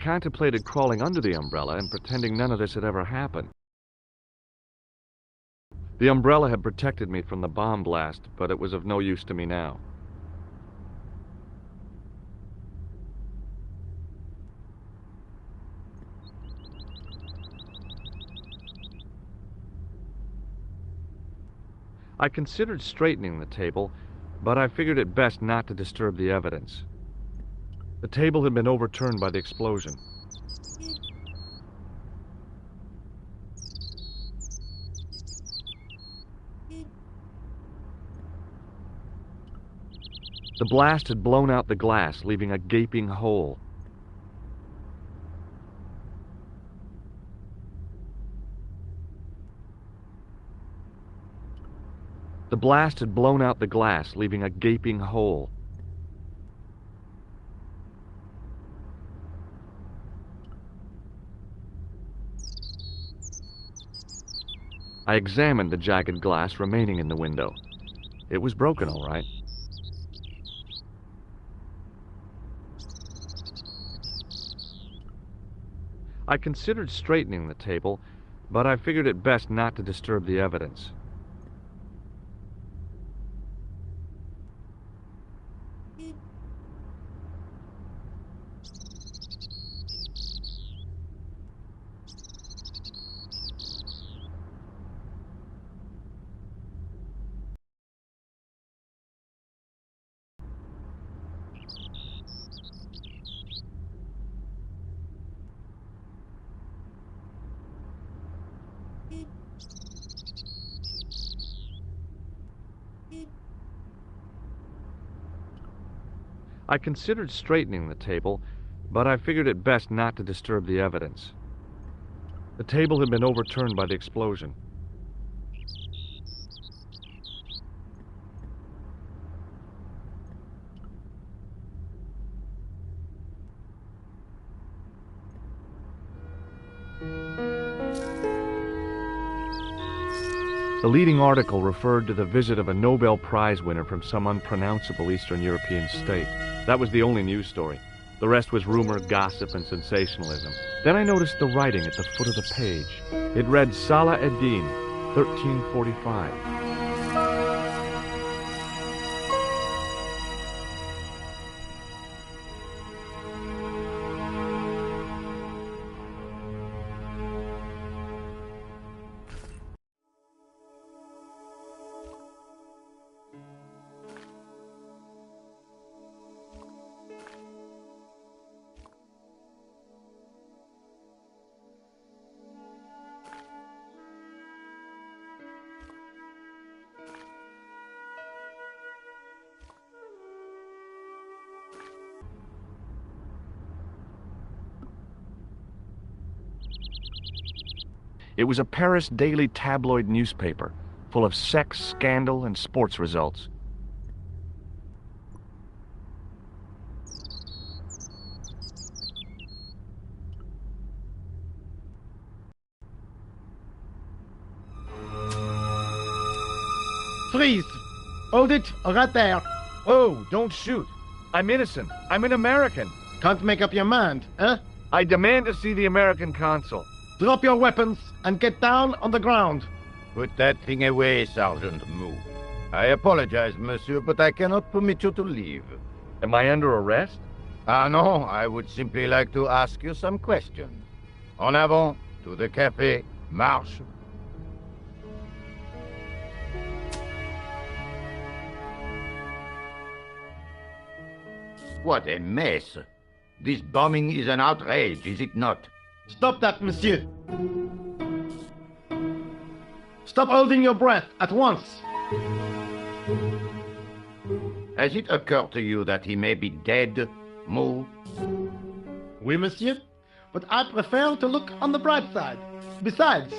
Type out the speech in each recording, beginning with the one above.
contemplated crawling under the umbrella and pretending none of this had ever happened. The umbrella had protected me from the bomb blast, but it was of no use to me now. I considered straightening the table, but I figured it best not to disturb the evidence. The table had been overturned by the explosion. The blast had blown out the glass, leaving a gaping hole. The blast had blown out the glass, leaving a gaping hole. I examined the jagged glass remaining in the window. It was broken, all right. I considered straightening the table, but I figured it best not to disturb the evidence. I considered straightening the table, but I figured it best not to disturb the evidence. The table had been overturned by the explosion. The leading article referred to the visit of a Nobel Prize winner from some unpronounceable Eastern European state. That was the only news story. The rest was rumor, gossip, and sensationalism. Then I noticed the writing at the foot of the page. It read Salah ad-Din, 1345. It was a Paris daily tabloid newspaper, full of sex, scandal, and sports results. Freeze! Hold it, right there. Oh, don't shoot. I'm innocent. I'm an American. Can't make up your mind, eh? I demand to see the American consul. Drop your weapons and get down on the ground. Put that thing away, Sergeant Mou. I apologize, monsieur, but I cannot permit you to leave. Am I under arrest? Ah, no, I would simply like to ask you some questions. En avant, to the café, marche. What a mess. This bombing is an outrage, is it not? Stop that, monsieur. Stop holding your breath at once. Has it occurred to you that he may be dead, Mou? Oui, monsieur. But I prefer to look on the bright side. Besides,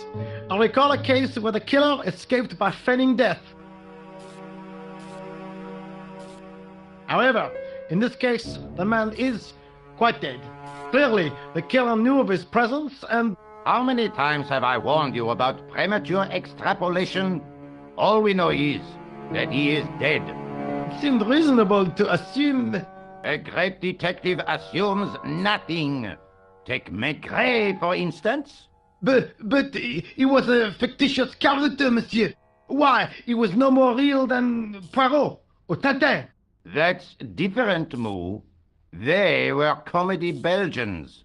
I recall a case where the killer escaped by feigning death. However, in this case, the man is quite dead. Clearly, the killer knew of his presence and... How many times have I warned you about premature extrapolation? All we know is that he is dead. It seemed reasonable to assume... A great detective assumes nothing. Take Maigret, for instance. But he was a fictitious character, monsieur. Why, he was no more real than Poirot or Tintin. That's different, Moo. They were comedy Belgians.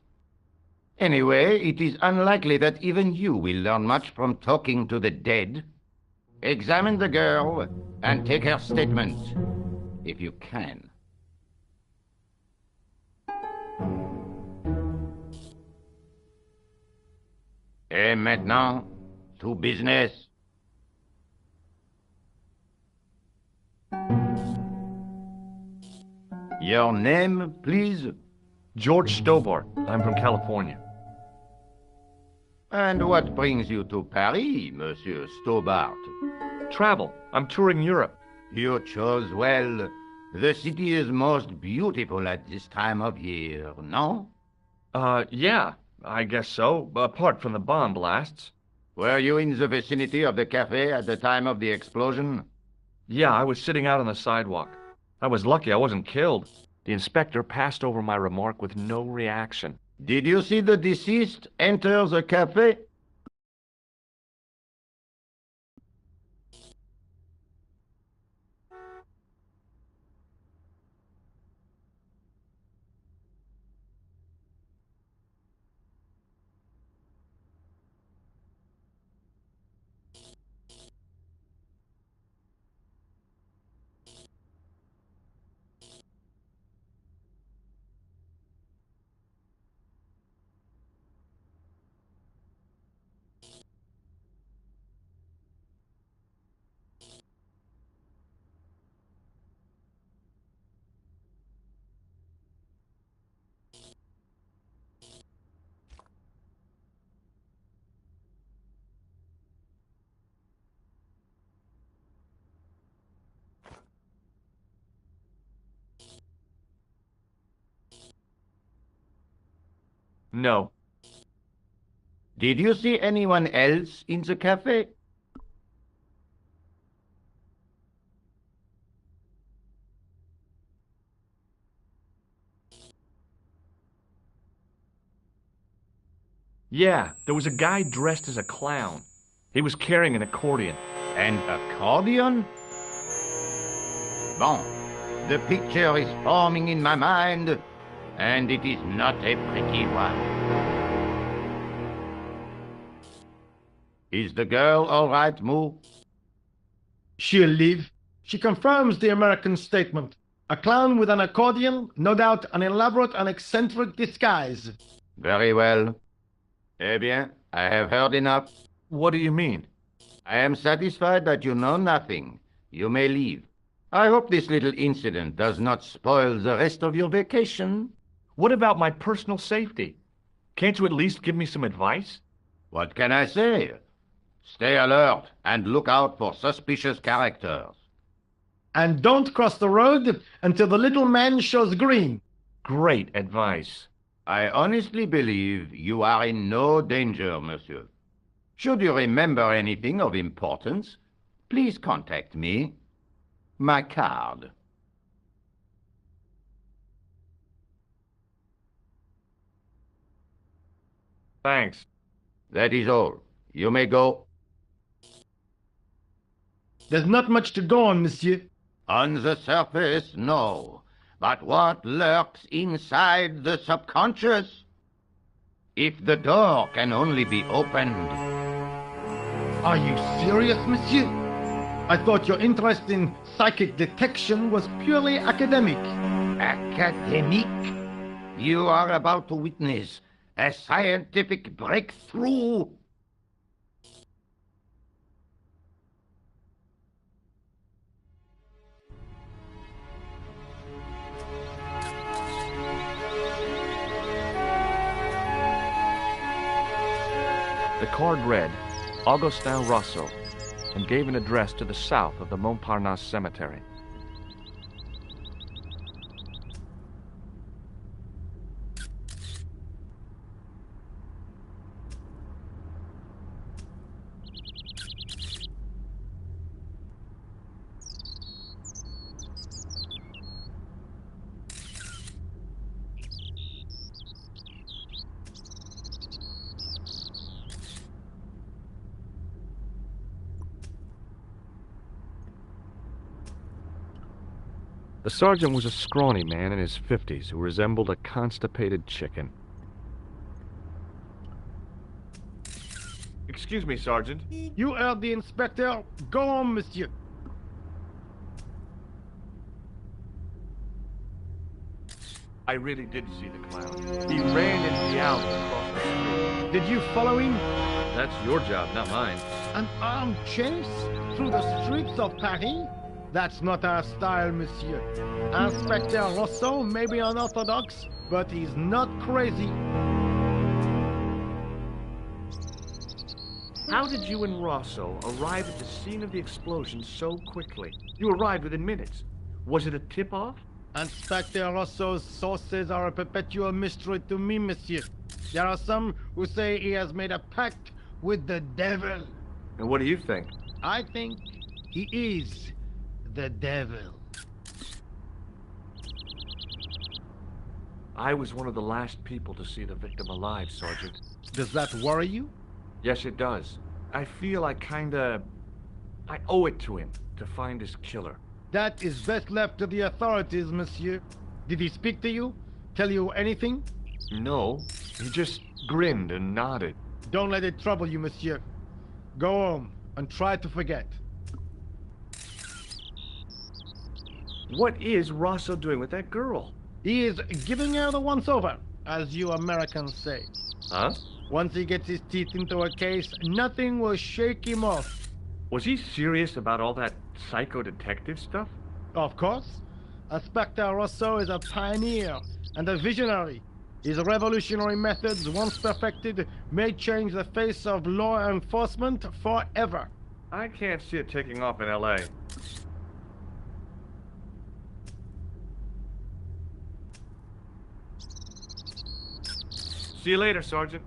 Anyway, it is unlikely that even you will learn much from talking to the dead. Examine the girl and take her statement, if you can. Et maintenant, to business. Your name, please? George Stobart. I'm from California. And what brings you to Paris, Monsieur Stobart? Travel. I'm touring Europe. You chose well. The city is most beautiful at this time of year, no? Yeah, I guess so, apart from the bomb blasts. Were you in the vicinity of the cafe at the time of the explosion? Yeah, I was sitting out on the sidewalk. I was lucky I wasn't killed. The inspector passed over my remark with no reaction. Did you see the deceased enter the cafe? No. Did you see anyone else in the cafe? Yeah, there was a guy dressed as a clown. He was carrying an accordion. An accordion? Bon, the picture is forming in my mind, and it is not a pretty one. Is the girl all right, Moo? She'll live. She confirms the American statement. A clown with an accordion, no doubt an elaborate and eccentric disguise. Very well. Eh bien, I have heard enough. What do you mean? I am satisfied that you know nothing. You may leave. I hope this little incident does not spoil the rest of your vacation. What about my personal safety? Can't you at least give me some advice? What can I say? Stay alert and look out for suspicious characters. And don't cross the road until the little man shows green. Great advice. I honestly believe you are in no danger, monsieur. Should you remember anything of importance, please contact me. My card. Thanks. That is all. You may go. There's not much to go on, monsieur. On the surface, no. But what lurks inside the subconscious? If the door can only be opened. Are you serious, monsieur? I thought your interest in psychic detection was purely academic. Academic? You are about to witness a scientific breakthrough. The card read, Augustin Rousseau, and gave an address to the south of the Montparnasse Cemetery. The sergeant was a scrawny man in his 50s who resembled a constipated chicken. Excuse me, Sergeant. You heard the inspector. Go on, monsieur. I really did see the clown. He ran into the alley across the street. Did you follow him? That's your job, not mine. An armed chase through the streets of Paris? That's not our style, monsieur. Inspector Rousseau may be unorthodox, but he's not crazy. How did you and Rosso arrive at the scene of the explosion so quickly? You arrived within minutes. Was it a tip-off? Inspector Rousseau's sources are a perpetual mystery to me, monsieur. There are some who say he has made a pact with the devil. And what do you think? I think he is the devil. I was one of the last people to see the victim alive, Sergeant. Does that worry you? Yes, it does. I feel I owe it to him to find his killer. That is best left to the authorities, monsieur. Did he speak to you? Tell you anything? No, he just grinned and nodded. Don't let it trouble you, monsieur. Go home and try to forget. What is Rosso doing with that girl? He is giving her the once-over, as you Americans say. Huh? Once he gets his teeth into a case, nothing will shake him off. Was he serious about all that psycho-detective stuff? Of course. Inspector Rousseau is a pioneer and a visionary. His revolutionary methods, once perfected, may change the face of law enforcement forever. I can't see it taking off in L.A. See you later, Sergeant.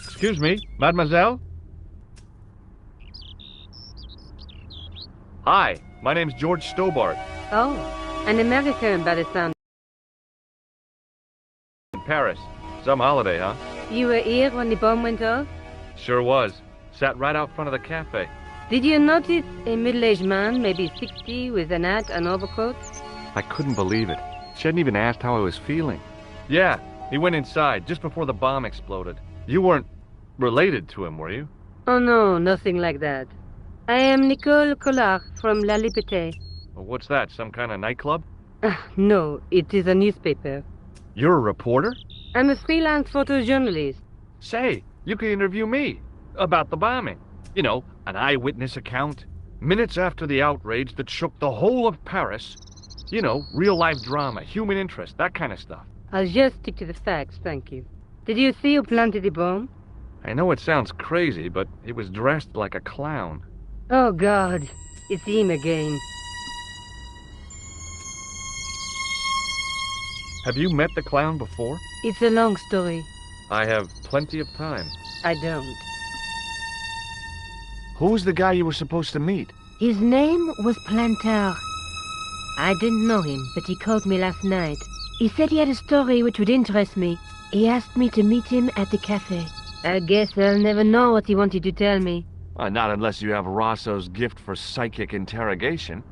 Excuse me, mademoiselle? Hi, my name's George Stobart. Oh, an American by the sound. In Paris. Some holiday, huh? You were here when the bomb went off? Sure was. Sat right out front of the cafe. Did you notice a middle-aged man, maybe 60, with an hat and overcoat? I couldn't believe it. She hadn't even asked how I was feeling. Yeah, he went inside just before the bomb exploded. You weren't related to him, were you? Oh no, nothing like that. I am Nicole Collard from La Liberté. Well, what's that, some kind of nightclub? No, it is a newspaper. You're a reporter? I'm a freelance photojournalist. Say, you can interview me about the bombing. You know, an eyewitness account. Minutes after the outrage that shook the whole of Paris. You know, real-life drama, human interest, that kind of stuff. I'll just stick to the facts, thank you. Did you see who planted the bomb? I know it sounds crazy, but he was dressed like a clown. Oh, God. It's him again. Have you met the clown before? It's a long story. I have plenty of time. I don't. Who's the guy you were supposed to meet? His name was Planter. I didn't know him, but he called me last night. He said he had a story which would interest me. He asked me to meet him at the cafe. I guess I'll never know what he wanted to tell me. Not unless you have Rosso's gift for psychic interrogation.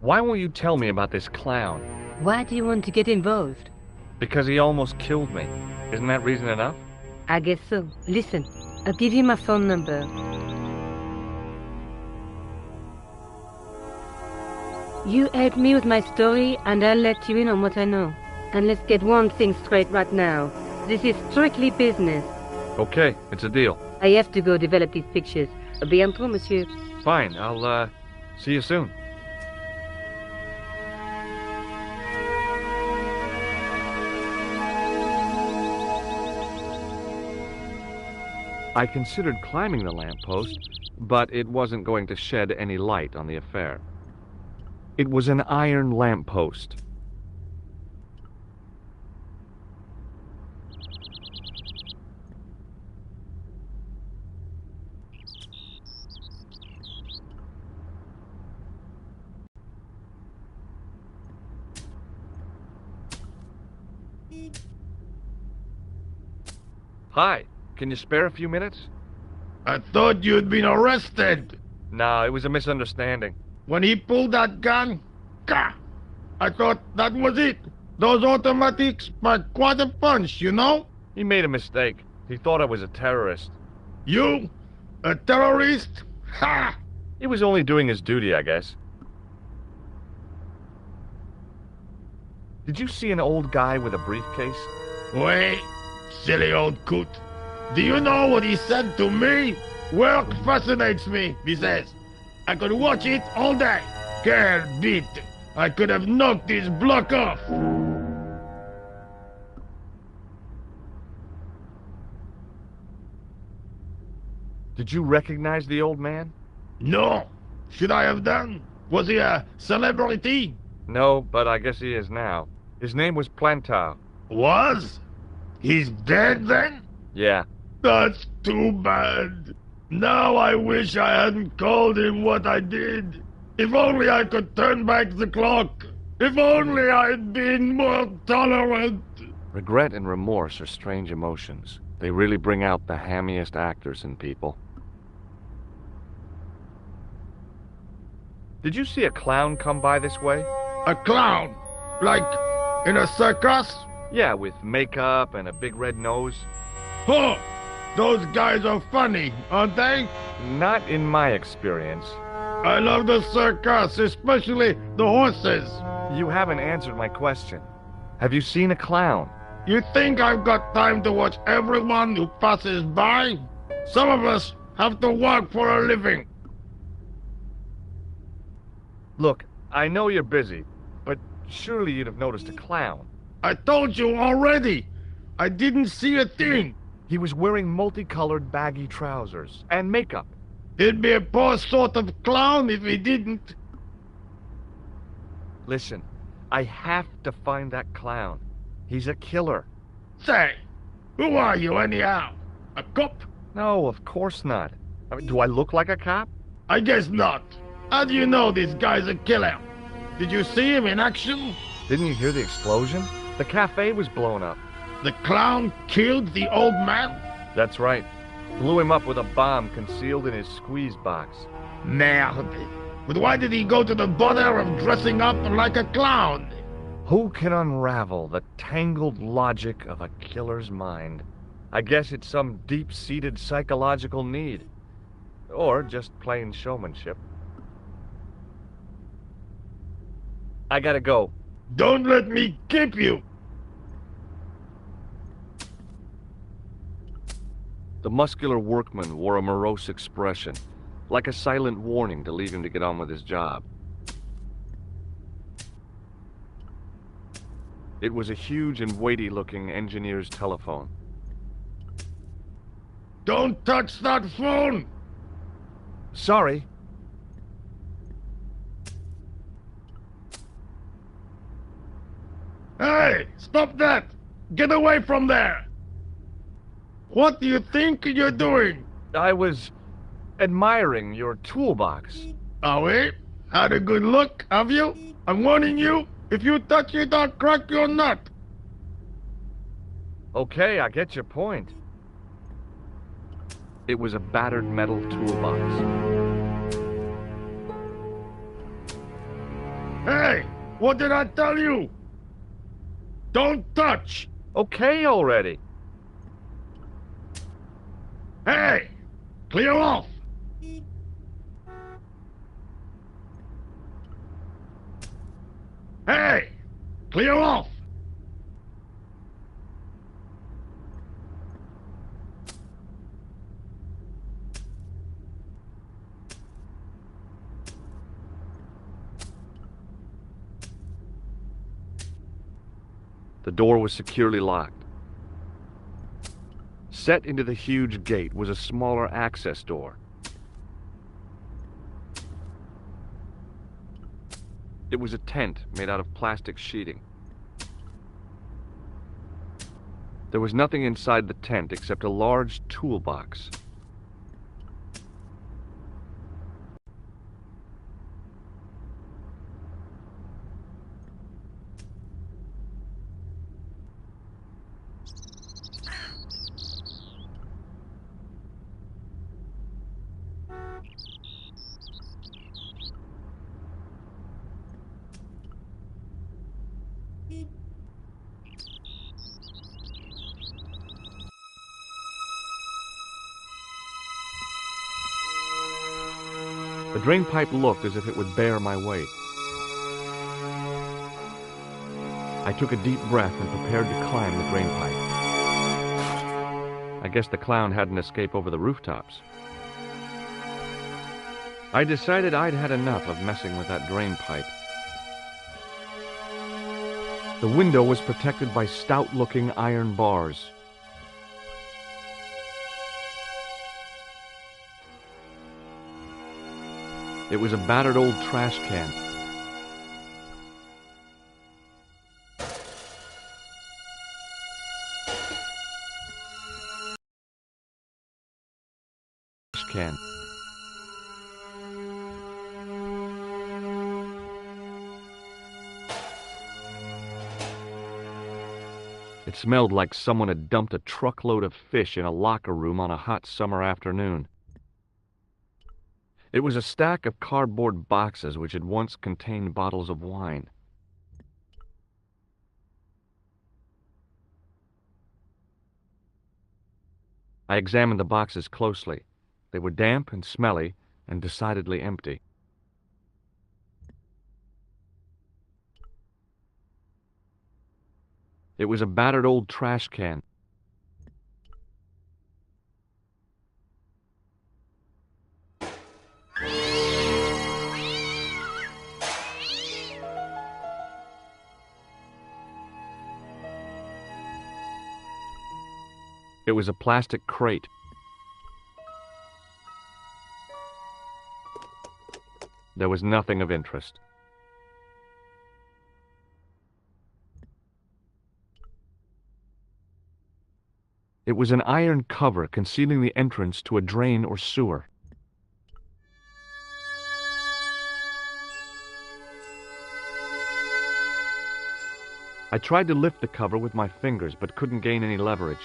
Why won't you tell me about this clown? Why do you want to get involved? Because he almost killed me. Isn't that reason enough? I guess so. Listen, I'll give you my phone number. You help me with my story, and I'll let you in on what I know. And let's get one thing straight right now. This is strictly business. Okay, it's a deal. I have to go develop these pictures. À bientôt, monsieur. Fine, I'll, see you soon. I considered climbing the lamppost, but it wasn't going to shed any light on the affair. It was an iron lamppost. Hi, can you spare a few minutes? I thought you'd been arrested. No, it was a misunderstanding. When he pulled that gun, gah, I thought that was it. Those automatics pack quite a punch, you know? He made a mistake. He thought I was a terrorist. You? A terrorist? Ha! He was only doing his duty, I guess. Did you see an old guy with a briefcase? Wait, silly old coot. Do you know what he said to me? Work fascinates me, he says. I could watch it all day. Quel beat. I could have knocked his block off. Did you recognize the old man? No. Should I have done? Was he a celebrity? No, but I guess he is now. His name was Plantar. Was? He's dead then? Yeah. That's too bad. Now I wish I hadn't called him what I did. If only I could turn back the clock. If only I'd been more tolerant. Regret and remorse are strange emotions. They really bring out the hammiest actors in people. Did you see a clown come by this way? A clown? Like in a circus? Yeah, with makeup and a big red nose. Huh! Those guys are funny, aren't they? Not in my experience. I love the circus, especially the horses. You haven't answered my question. Have you seen a clown? You think I've got time to watch everyone who passes by? Some of us have to work for a living. Look, I know you're busy, but surely you'd have noticed a clown. I told you already. I didn't see a thing. He was wearing multicolored baggy trousers and makeup. He'd be a poor sort of clown if he didn't. Listen, I have to find that clown. He's a killer. Say, who are you anyhow? A cop? No, of course not. I mean, do I look like a cop? I guess not. How do you know this guy's a killer? Did you see him in action? Didn't you hear the explosion? The cafe was blown up. The clown killed the old man? That's right. Blew him up with a bomb concealed in his squeeze box. Merde. But why did he go to the bother of dressing up like a clown? Who can unravel the tangled logic of a killer's mind? I guess it's some deep-seated psychological need. Or just plain showmanship. I gotta go. Don't let me keep you. The muscular workman wore a morose expression, like a silent warning to leave him to get on with his job. It was a huge and weighty-looking engineer's telephone. Don't touch that phone! Sorry. Hey, stop that! Get away from there! What do you think you're doing? I was admiring your toolbox. Oh, wait? Had a good look, have you? I'm warning you, if you touch it, I'll crack your nut. Okay, I get your point. It was a battered metal toolbox. Hey, what did I tell you? Don't touch! Okay already. Hey, clear off! Hey, clear off! The door was securely locked. Set into the huge gate was a smaller access door. It was a tent made out of plastic sheeting. There was nothing inside the tent except a large toolbox. The drain pipe looked as if it would bear my weight. I took a deep breath and prepared to climb the drain pipe. I guess the clown hadn't escaped over the rooftops. I decided I'd had enough of messing with that drain pipe. The window was protected by stout-looking iron bars. It was a battered old trash can. It smelled like someone had dumped a truckload of fish in a locker room on a hot summer afternoon. It was a stack of cardboard boxes which had once contained bottles of wine. I examined the boxes closely. They were damp and smelly and decidedly empty. It was a battered old trash can. It was a plastic crate. There was nothing of interest. It was an iron cover concealing the entrance to a drain or sewer. I tried to lift the cover with my fingers, but couldn't gain any leverage.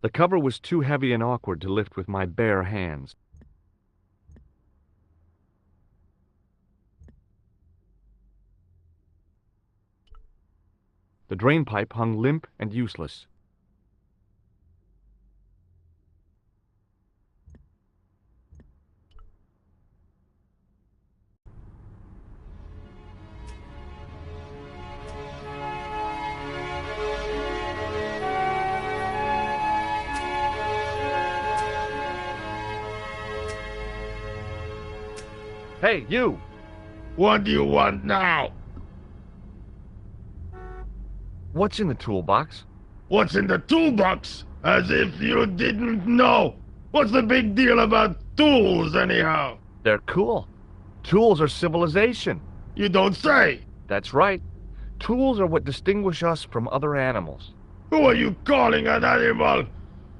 The cover was too heavy and awkward to lift with my bare hands. The drain pipe hung limp and useless. Hey, you! What do you want now? What's in the toolbox? What's in the toolbox? As if you didn't know. What's the big deal about tools, anyhow? They're cool. Tools are civilization. You don't say. That's right. Tools are what distinguish us from other animals. Who are you calling an animal?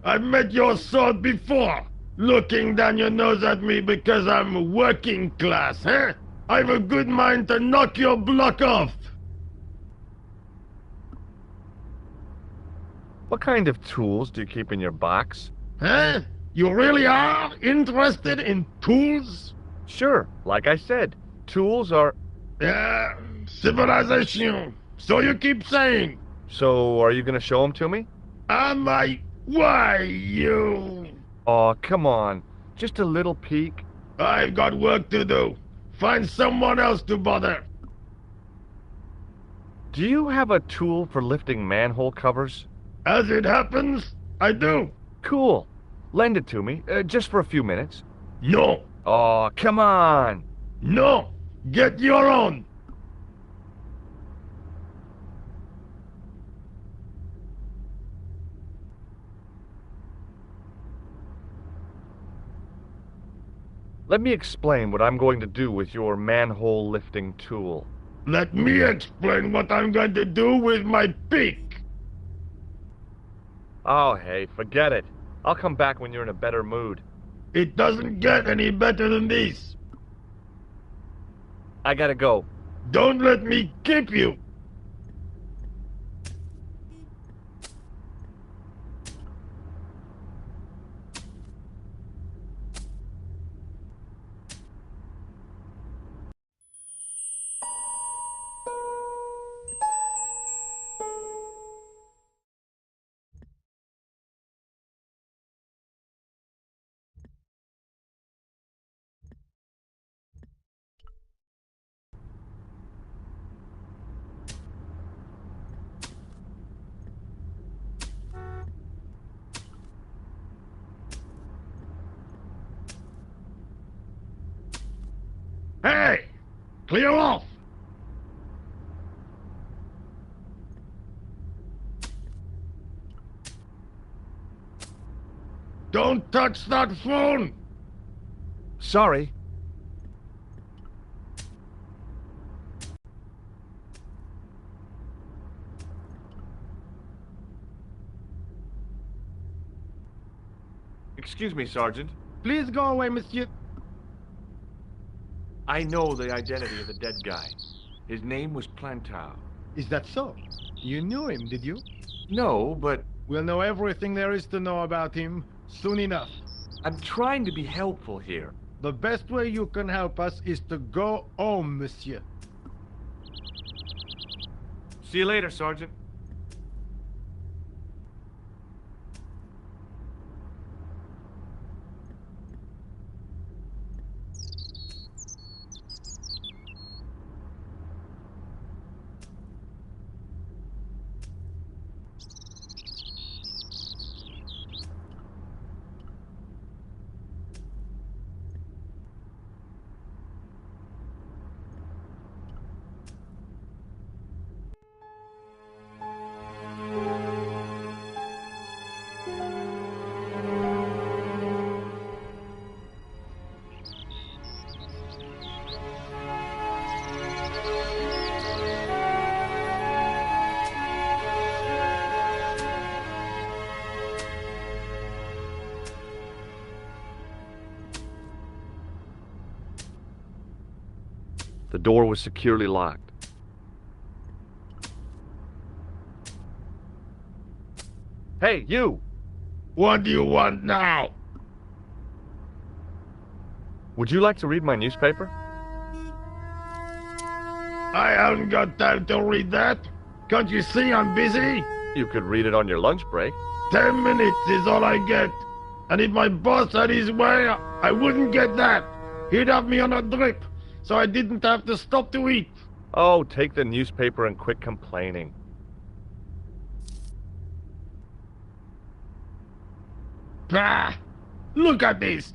I've met your sort before. Looking down your nose at me because I'm working class, huh? I've a good mind to knock your block off. What kind of tools do you keep in your box? Huh? You really are interested in tools? Sure, like I said, tools are... Civilization. So you keep saying. So, are you gonna show them to me? Am I? Why, you... Aw, come on. Just a little peek. I've got work to do. Find someone else to bother. Do you have a tool for lifting manhole covers? As it happens, I do. Cool. Lend it to me, just for a few minutes. No. Aw, come on. No. Get your own. Let me explain what I'm going to do with your manhole lifting tool. Let me explain what I'm going to do with my pick. Oh, hey, forget it. I'll come back when you're in a better mood. It doesn't get any better than this. I gotta go. Don't let me keep you. Clear off! Don't touch that phone! Sorry. Excuse me, Sergeant. Please go away, monsieur. I know the identity of the dead guy. His name was Plantar. Is that so? You knew him, did you? No, but We'll know everything there is to know about him soon enough. I'm trying to be helpful here. The best way you can help us is to go home, monsieur. See you later, Sergeant. The door was securely locked. Hey, you! What do you want now? Would you like to read my newspaper? I haven't got time to read that. Can't you see I'm busy? You could read it on your lunch break. 10 minutes is all I get. And if my boss had his way, I wouldn't get that. He'd have me on a drip, so I didn't have to stop to eat. Oh, take the newspaper and quit complaining. Bah! Look at this!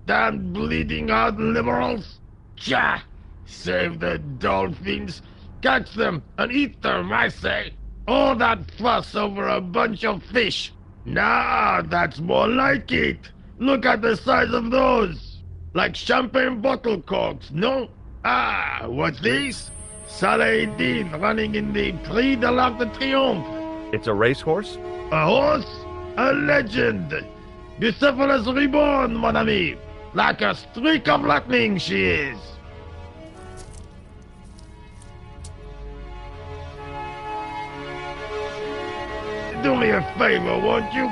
Damn bleeding out liberals! Tja! Save the dolphins! Catch them and eat them, I say! All that fuss over a bunch of fish! Nah, that's more like it! Look at the size of those! Like champagne bottle corks, no? Ah, what's this? Saladin running in the Prix de l'Arc de Triomphe! It's a racehorse? A horse? A legend! Bucephalus reborn, mon ami! Like a streak of lightning she is! Do me a favor, won't you?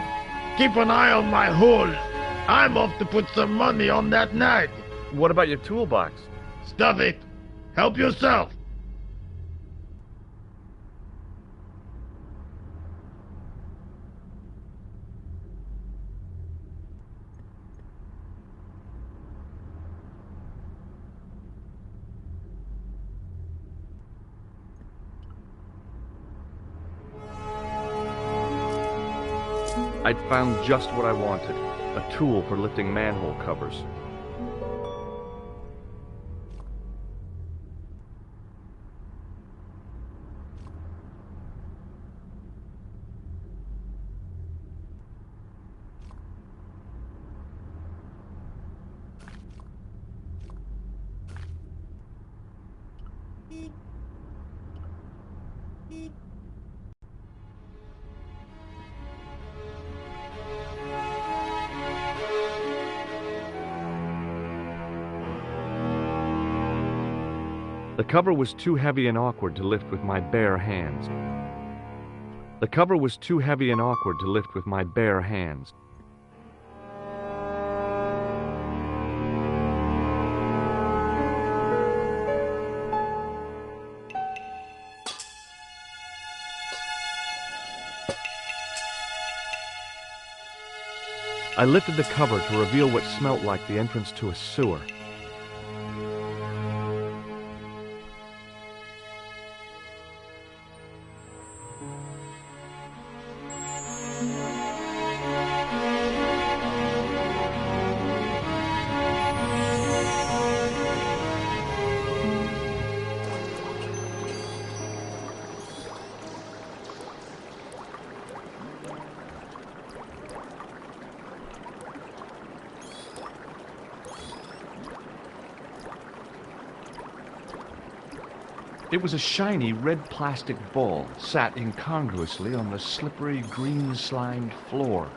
Keep an eye on my hole. I'm off to put some money on that night. What about your toolbox? Stuff it. Help yourself. I'd found just what I wanted, a tool for lifting manhole covers. The cover was too heavy and awkward to lift with my bare hands. The cover was too heavy and awkward to lift with my bare hands. I lifted the cover to reveal what smelt like the entrance to a sewer. It was a shiny red plastic ball, sat incongruously on the slippery green slimed floor.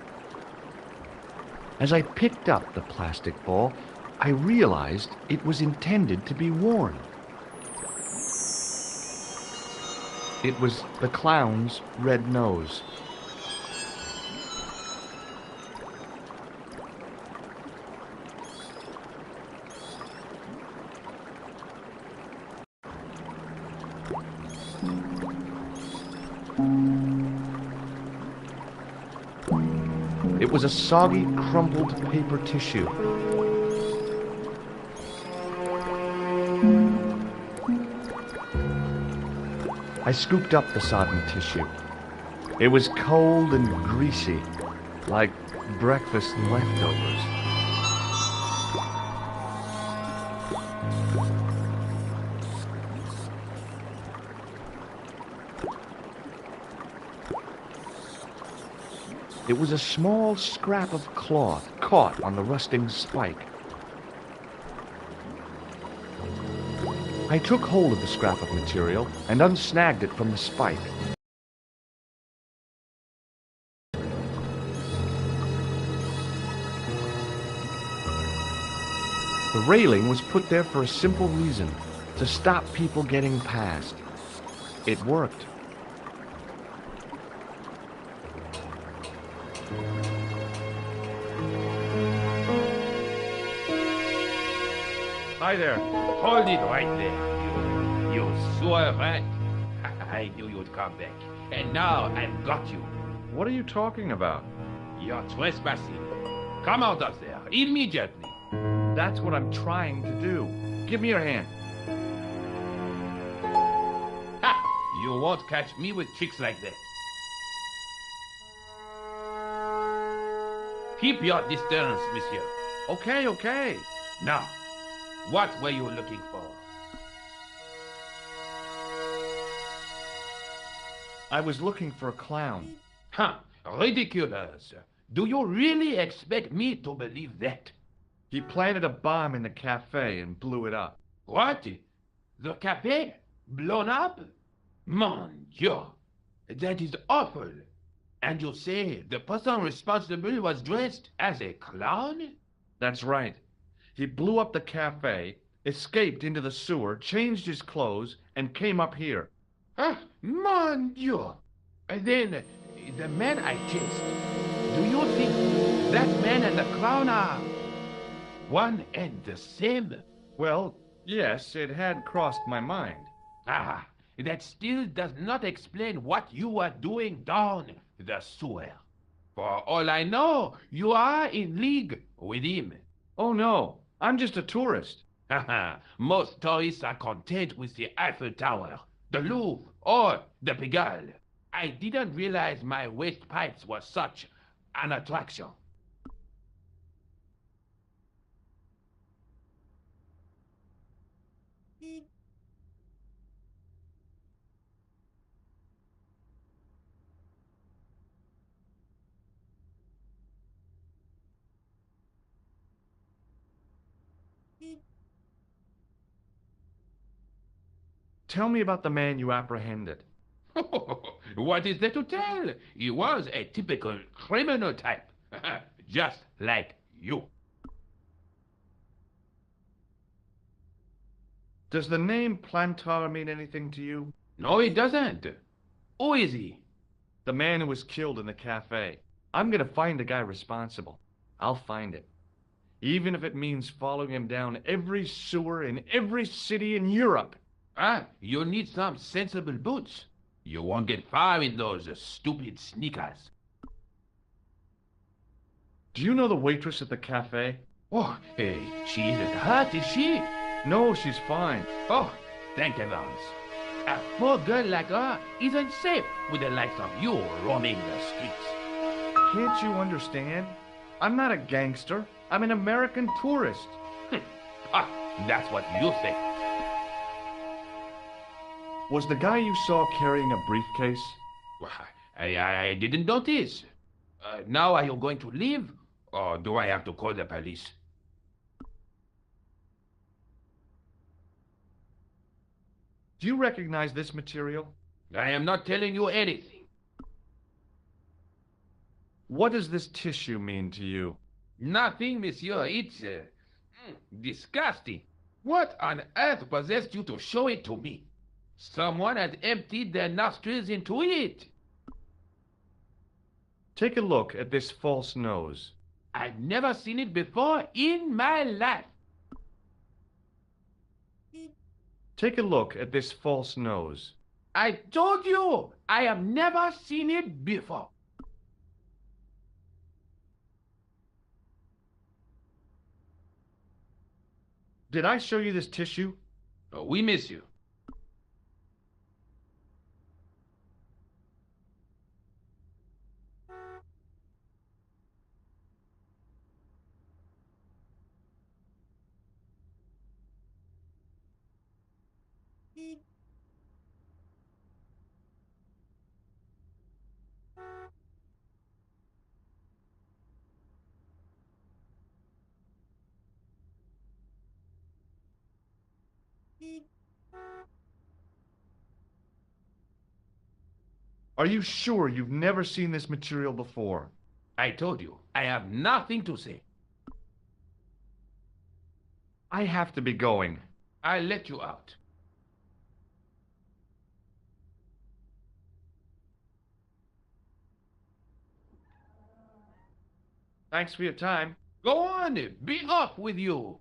As I picked up the plastic ball, I realized it was intended to be worn. It was the clown's red nose. It was a soggy, crumpled paper tissue. I scooped up the sodden tissue. It was cold and greasy, like breakfast leftovers. It was a small scrap of cloth caught on the rusting spike. I took hold of the scrap of material and unsnagged it from the spike. The railing was put there for a simple reason, to stop people getting past. It worked. Hi there. Hold it right there, you sewer rat. I knew you'd come back. And now I've got you. What are you talking about? You're trespassing. Come out of there, immediately. That's what I'm trying to do. Give me your hand. Ha! You won't catch me with tricks like that. Keep your distance, monsieur. Okay, okay. Now, what were you looking for? I was looking for a clown. Huh, ridiculous. Do you really expect me to believe that? He planted a bomb in the cafe and blew it up. What? The cafe? Blown up? Mon Dieu, that is awful. And you say the person responsible was dressed as a clown? That's right. He blew up the cafe, escaped into the sewer, changed his clothes, and came up here. Ah, mon Dieu. And then, the man I chased, do you think that man and the clown are one and the same? Well, yes, it had crossed my mind. Ah, that still does not explain what you were doing down the sewer. For all I know, you are in league with him. Oh, no. I'm just a tourist. Haha, most tourists are content with the Eiffel Tower, the Louvre, or the Pigalle. I didn't realize my waste pipes were such an attraction. Tell me about the man you apprehended. What is there to tell? He was a typical criminal type, just like you. Does the name Plantar mean anything to you? No, it doesn't. Who is he? The man who was killed in the cafe. I'm gonna find the guy responsible. I'll find it. Even if it means following him down every sewer in every city in Europe. Ah, you need some sensible boots. You won't get far in those stupid sneakers. Do you know the waitress at the cafe? Oh, hey, she isn't hurt, is she? No, she's fine. Oh, thank heavens. A poor girl like her isn't safe with the likes of you roaming the streets. Can't you understand? I'm not a gangster. I'm an American tourist. Ah, that's what you think. Was the guy you saw carrying a briefcase? Well, I didn't notice. Now are you going to leave? Or do I have to call the police? Do you recognize this material? I am not telling you anything. What does this tissue mean to you? Nothing, monsieur. It's disgusting. What on earth possessed you to show it to me? Someone had emptied their nostrils into it. Take a look at this false nose. I've never seen it before in my life. Take a look at this false nose. I told you, I have never seen it before. Did I show you this tissue? We miss you. Are you sure you've never seen this material before? I told you, I have nothing to say. I have to be going. I'll let you out. Thanks for your time. Go on, be off with you.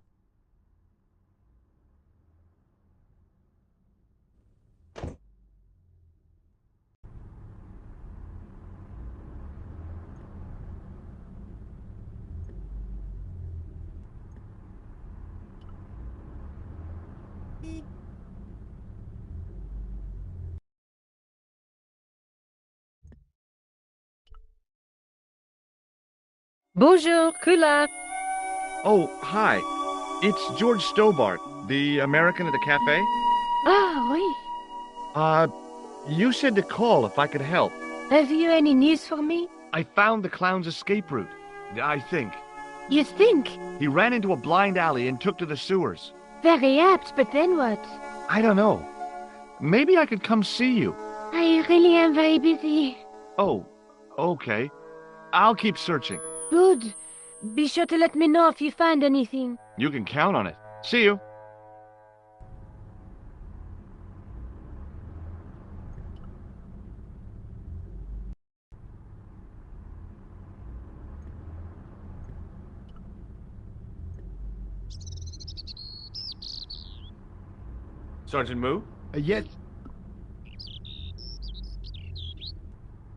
Bonjour, Kula. Oh, hi. It's George Stobart, the American at the cafe. Ah, oui. You said to call if I could help. Have you any news for me? I found the clown's escape route. I think. You think? He ran into a blind alley and took to the sewers. Very apt, but then what? I don't know. Maybe I could come see you. I really am very busy. Oh, okay. I'll keep searching. Good. Be sure to let me know if you find anything. You can count on it. See you. Sergeant Moo? Yes,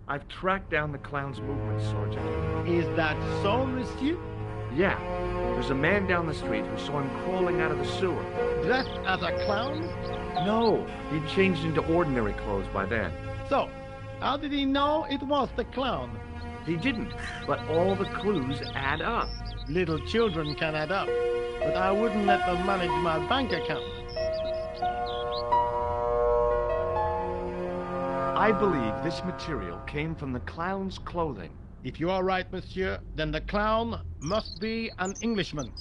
I've tracked down the clown's movements, Sergeant. is that so, monsieur? Yeah. There's a man down the street who saw him crawling out of the sewer. Dressed as a clown? No, he'd changed into ordinary clothes by then. So, how did he know it was the clown? He didn't, but all the clues add up. Little children can add up, but I wouldn't let them manage my bank account. I believe this material came from the clown's clothing. If you are right, monsieur, then the clown must be an Englishman.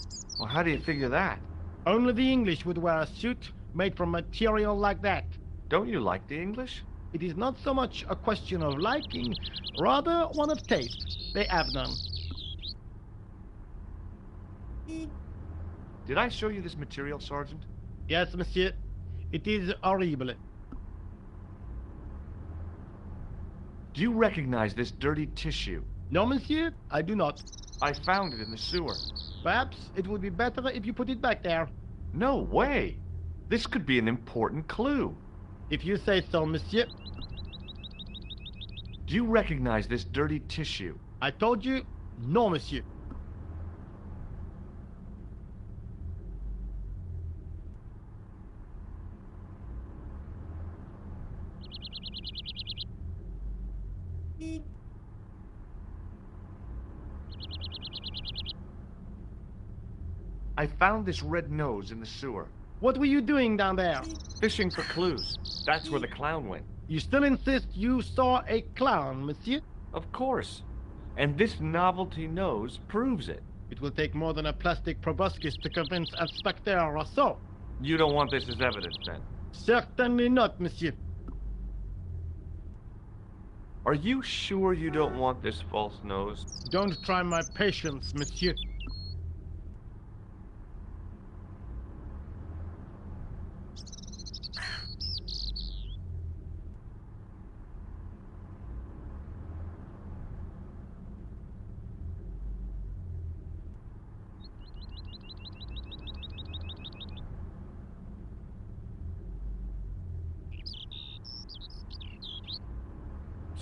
Well, how do you figure that? Only the English would wear a suit made from material like that. Don't you like the English? It is not so much a question of liking, rather one of taste. They have none. Did I show you this material, Sergeant? Yes, monsieur. It is horrible. Do you recognize this dirty tissue? No, monsieur, I do not. I found it in the sewer. Perhaps it would be better if you put it back there. No way. This could be an important clue. If you say so, monsieur. Do you recognize this dirty tissue? I told you, no, monsieur. I found this red nose in the sewer. What were you doing down there? Fishing for clues. That's where the clown went. You still insist you saw a clown, monsieur? Of course. And this novelty nose proves it. It will take more than a plastic proboscis to convince Inspector Rousseau. You don't want this as evidence, then? Certainly not, monsieur. Are you sure you don't want this false nose? Don't try my patience, monsieur.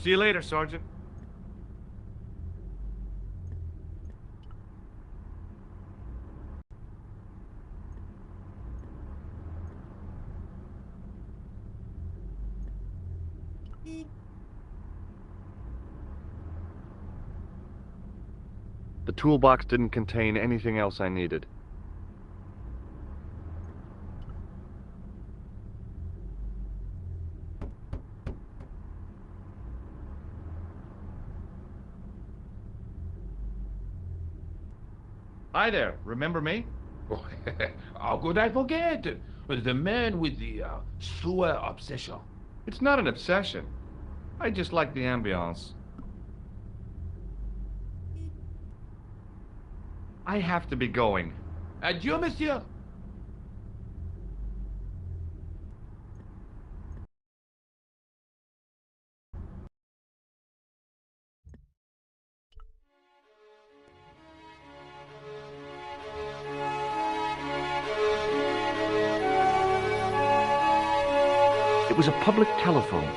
See you later, Sergeant. The toolbox didn't contain anything else I needed. Hi there, remember me? Oh, how could I forget? The man with the sewer obsession. It's not an obsession. I just like the ambiance. I have to be going. Adieu, monsieur. It was a public telephone.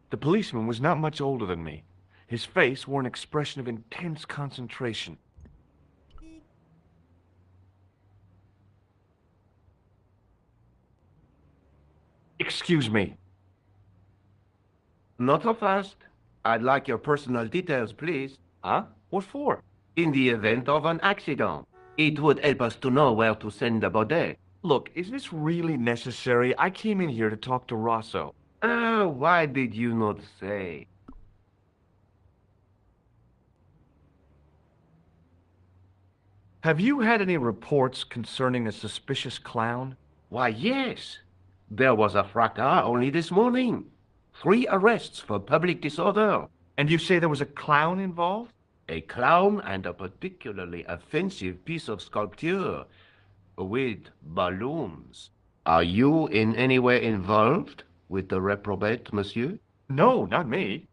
The policeman was not much older than me. His face wore an expression of intense concentration. Excuse me. Not so fast. I'd like your personal details, please. Huh? What for? In the event of an accident, it would help us to know where to send the body. Look, is this really necessary? I came in here to talk to Rosso. Why did you not say? Have you had any reports concerning a suspicious clown? Why, yes. There was a fracas only this morning. 3 arrests for public disorder. And you say there was a clown involved? A clown and a particularly offensive piece of sculpture with balloons. Are you in any way involved with the reprobate, monsieur? No, not me.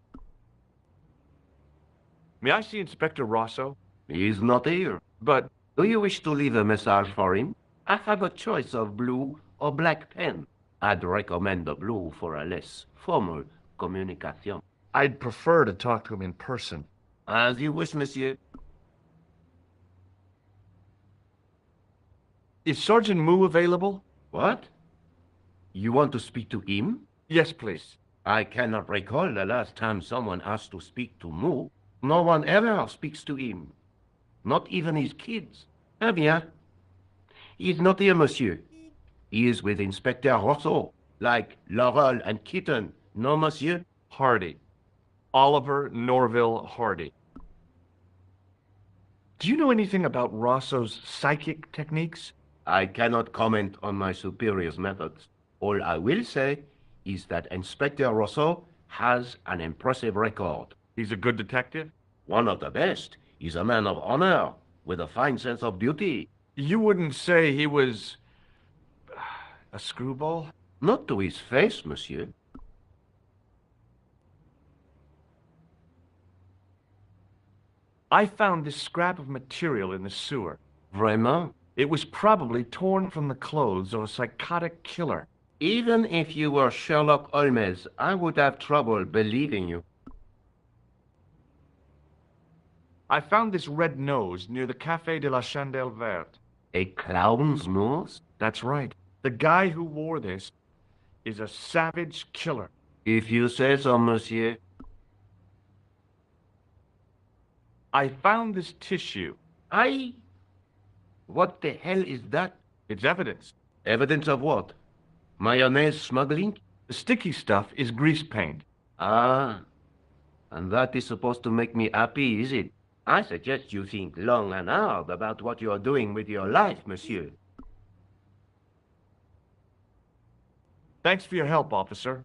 May I see Inspector Rosso? He's not here. But Do you wish to leave a message for him? I have a choice of blue or black pen. I'd recommend the blue for a less formal communication. I'd prefer to talk to him in person. As you wish, monsieur. Is Sergeant Moo available? What? You want to speak to him? Yes, please. I cannot recall the last time someone asked to speak to Moo. No one ever speaks to him. Not even his kids. Eh bien. He is not here, monsieur. He is with Inspector Rosso, like Laurel and Kitten. No, monsieur? Hardy. Oliver Norville Hardy. Do you know anything about Rosso's psychic techniques? I cannot comment on my superior's methods. All I will say is that Inspector Rosso has an impressive record. He's a good detective? One of the best. He's a man of honor, with a fine sense of duty. You wouldn't say he was a screwball? Not to his face, monsieur. I found this scrap of material in the sewer. Vraiment? It was probably torn from the clothes of a psychotic killer. Even if you were Sherlock Holmes, I would have trouble believing you. I found this red nose near the Café de la Chandelle Verte. A clown's nose? That's right. The guy who wore this is a savage killer. If you say so, monsieur. I found this tissue. What the hell is that? It's evidence. Evidence of what? Mayonnaise smuggling? The sticky stuff is grease paint. Ah, and that is supposed to make me happy, is it? I suggest you think long and hard about what you are doing with your life, monsieur. Thanks for your help, officer.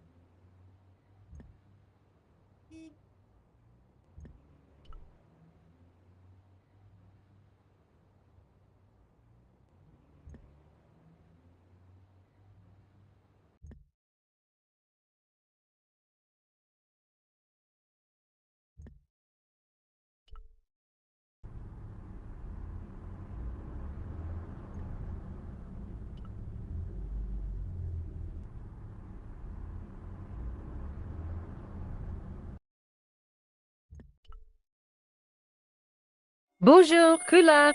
Bonjour, Kula.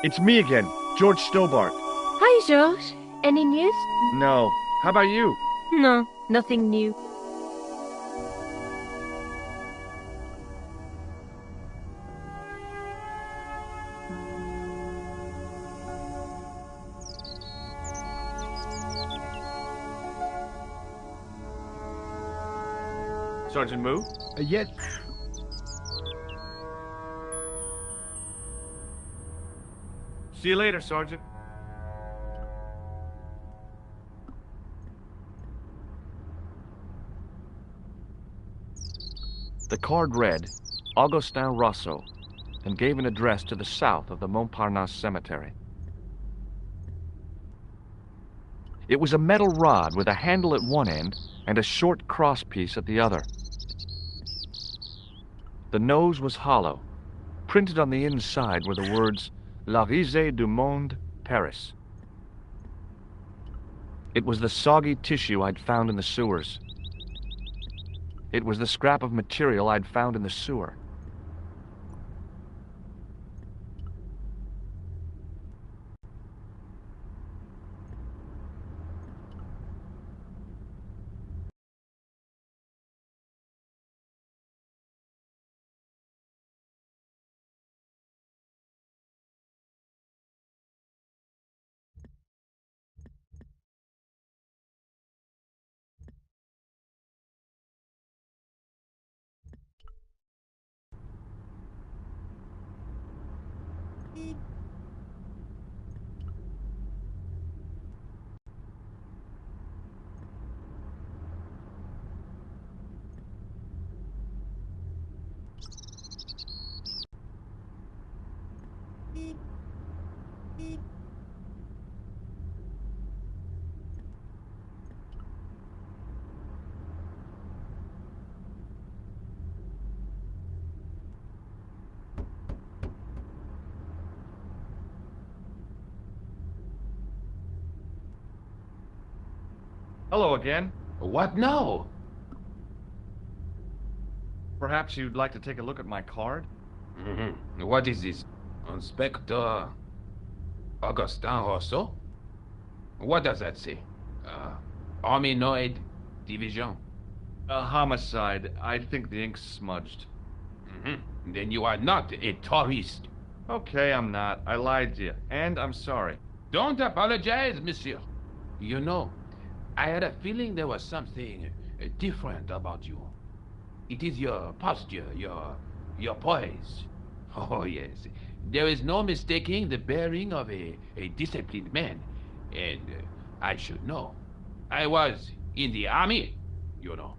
It's me again, George Stobart. Hi, George. Any news? No. How about you? No, nothing new. Sergeant Moo? Yes. See you later, Sergeant. The card read, Augustin Rousseau, and gave an address to the south of the Montparnasse Cemetery. It was a metal rod with a handle at one end and a short crosspiece at the other. The nose was hollow. Printed on the inside were the words, La Risée du Monde, Paris. It was the soggy tissue I'd found in the sewers. It was the scrap of material I'd found in the sewer. Hello again. What now? Perhaps you'd like to take a look at my card? What is this? Inspector Augustin Rousseau? What does that say? Hominoid Division. A homicide. I think the ink's smudged. Then you are not a tourist. Okay, I'm not. I lied to you, and I'm sorry. Don't apologize, monsieur. You know, I had a feeling there was something different about you. It is your posture, your poise. Oh, yes. There is no mistaking the bearing of a disciplined man. And I should know. I was in the army, you know.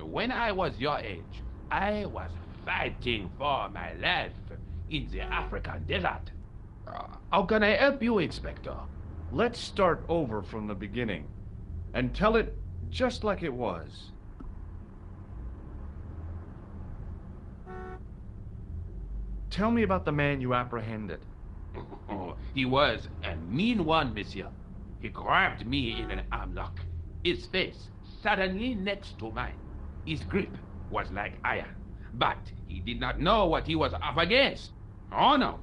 When I was your age, I was fighting for my life in the African desert. How can I help you, Inspector? Let's start over from the beginning and tell it just like it was. Tell me about the man you apprehended. He was a mean one, monsieur. He grabbed me in an armlock. His face suddenly next to mine. His grip was like iron, but he did not know what he was up against. Oh no,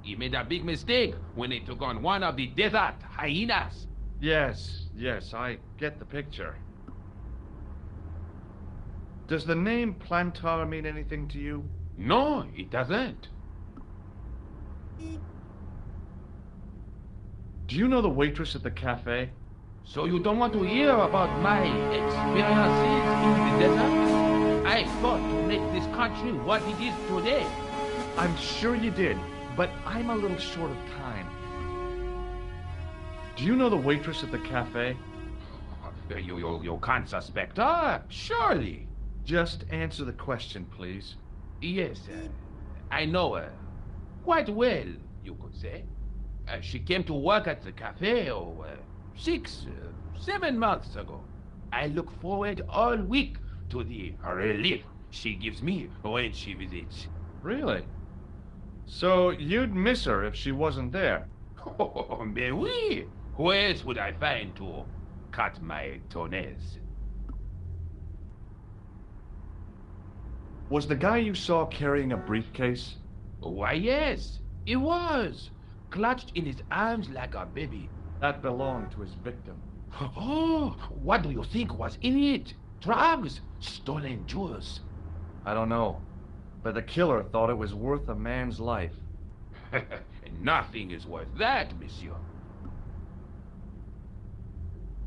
he made a big mistake when he took on one of the desert hyenas. Yes, I get the picture. Does the name Plantar mean anything to you? No, it doesn't. Do you know the waitress at the cafe? So you don't want to hear about my experiences in the desert? I fought to make this country what it is today. I'm sure you did, but I'm a little short of time. Do you know the waitress at the cafe? You can't suspect her, surely. Just answer the question, please. Yes, I know her. Quite well, you could say. She came to work at the cafe, 7 months ago. I look forward all week to the relief she gives me when she visits. Really? So you'd miss her if she wasn't there? Oh, mais oui. Who else would I find to cut my toenails? Was the guy you saw carrying a briefcase? Why, yes, it was. Clutched in his arms like a baby. That belonged to his victim. Oh, what do you think was in it? Drugs? Stolen jewels? I don't know, but the killer thought it was worth a man's life. Nothing is worth that, monsieur.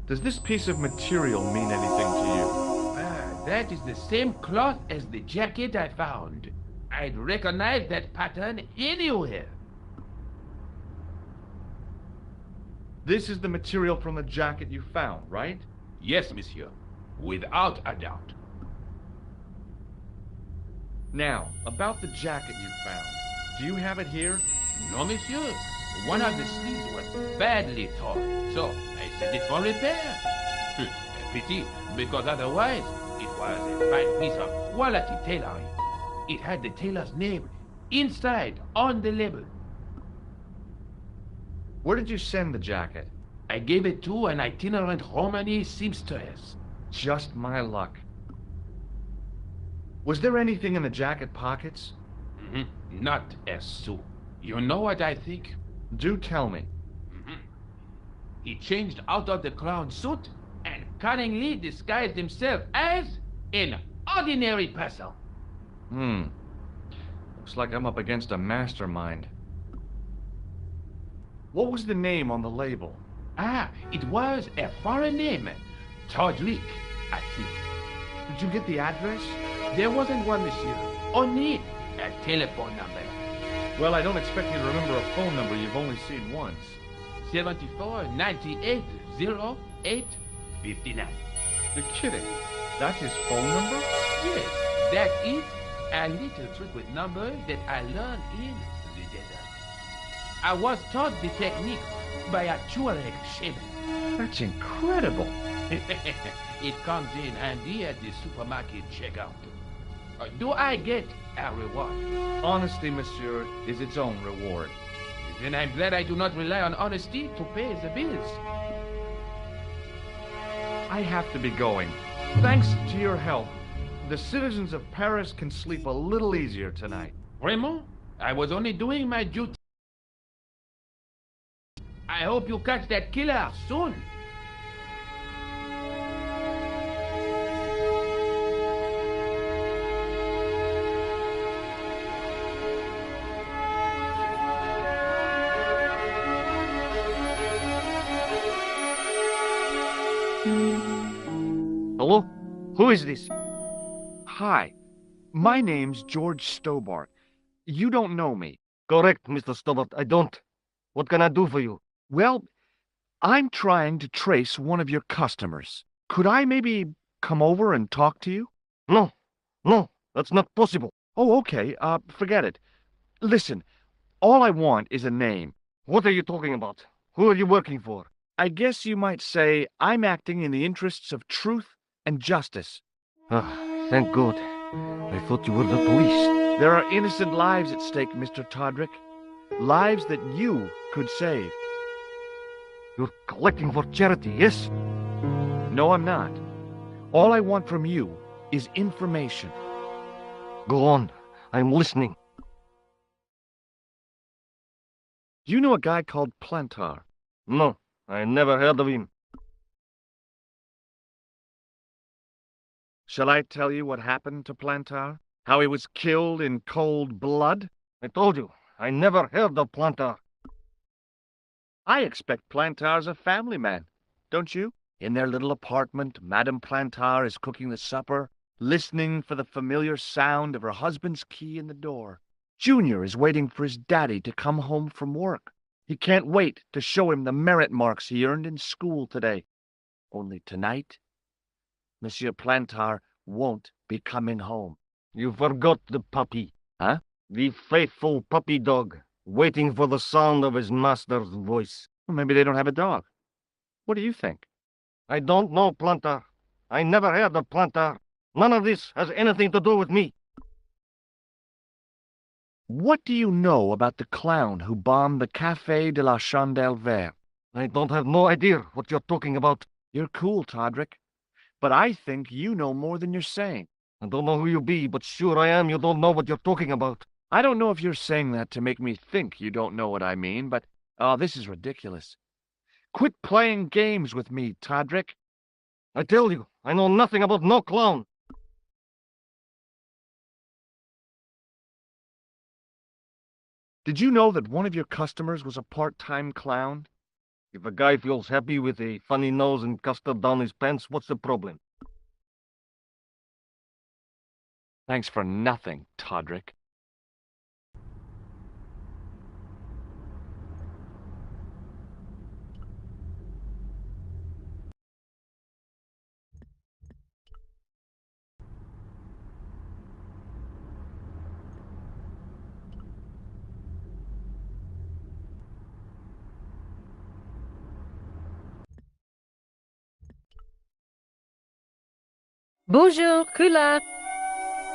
Does this piece of material mean anything to you? That is the same cloth as the jacket I found. I'd recognize that pattern anywhere. This is the material from the jacket you found, right? Yes, monsieur. Without a doubt. Now, about the jacket you found. Do you have it here? No, monsieur. One of the sleeves was badly torn, so I sent it for repair. Pity, because otherwise it was a fine piece of quality tailoring. It had the tailor's name inside on the label. Where did you send the jacket? I gave it to an itinerant Romani seamstress. Just my luck. Was there anything in the jacket pockets? Not a sou. You know what I think? Do tell me. He changed out of the clown suit and cunningly disguised himself as an ordinary person. Looks like I'm up against a mastermind. What was the name on the label? It was a foreign name. Todrick, I think. Did you get the address? There wasn't one, monsieur. Only a telephone number. Well, I don't expect you to remember a phone number you've only seen once. 74 98 08 59. You're kidding. That's his phone number? Yes, that is a little trick with numbers that I learned in the desert. I was taught the technique by a Tuareg shaman. That's incredible. It comes in handy at the supermarket checkout. Do I get a reward? Honesty, monsieur, is its own reward. Then I'm glad I do not rely on honesty to pay the bills. I have to be going. Thanks to your help, the citizens of Paris can sleep a little easier tonight. Raymond, I was only doing my duty. I hope you catch that killer soon. Hello? Who is this? Hi, my name's George Stobart. You don't know me. Correct, Mr. Stobart. I don't. What can I do for you? Well, I'm trying to trace one of your customers. Could I maybe come over and talk to you? No, that's not possible. Oh, okay. Forget it. Listen, all I want is a name. What are you talking about? Who are you working for? I guess you might say I'm acting in the interests of truth and justice. Thank God. I thought you were the police. There are innocent lives at stake, Mr. Todrick. Lives that you could save. You're collecting for charity, yes? No, I'm not. All I want from you is information. Go on. I'm listening. Do you know a guy called Plantar? No, I never heard of him. Shall I tell you what happened to Plantar? How he was killed in cold blood? I told you, I never heard of Plantar. I expect Plantar's a family man, don't you? In their little apartment, Madame Plantar is cooking the supper, listening for the familiar sound of her husband's key in the door. Junior is waiting for his daddy to come home from work. He can't wait to show him the merit marks he earned in school today. Only tonight, Monsieur Plantard won't be coming home. You forgot the puppy. Huh? The faithful puppy dog, waiting for the sound of his master's voice. Well, maybe they don't have a dog. What do you think? I don't know, Plantard. I never heard of Plantard. None of this has anything to do with me. What do you know about the clown who bombed the Café de la Chandelle Verte? I don't have no idea what you're talking about. You're cool, Todrick. But I think you know more than you're saying. I don't know who you be, but sure I am you don't know what you're talking about. I don't know if you're saying that to make me think you don't know what I mean, but... Oh, this is ridiculous. Quit playing games with me, Todrick. I tell you, I know nothing about no clown. Did you know that one of your customers was a part-time clown? If a guy feels happy with a funny nose and custard down his pants, what's the problem? Thanks for nothing, Todrick. Bonjour, Kula.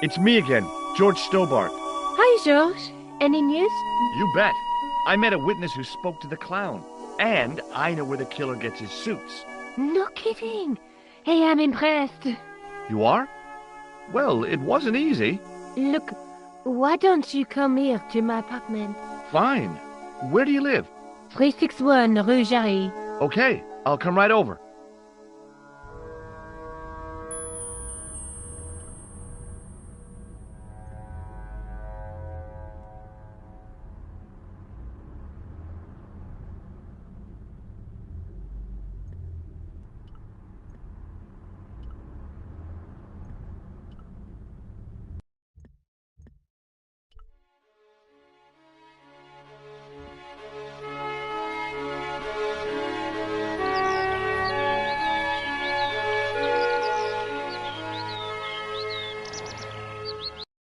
It's me again, George Stobart. Hi, George. Any news? You bet. I met a witness who spoke to the clown. And I know where the killer gets his suits. No kidding. Hey, I'm impressed. You are? Well, it wasn't easy. Look, why don't you come here to my apartment? Fine. Where do you live? 361 Rue Jarry. Okay, I'll come right over.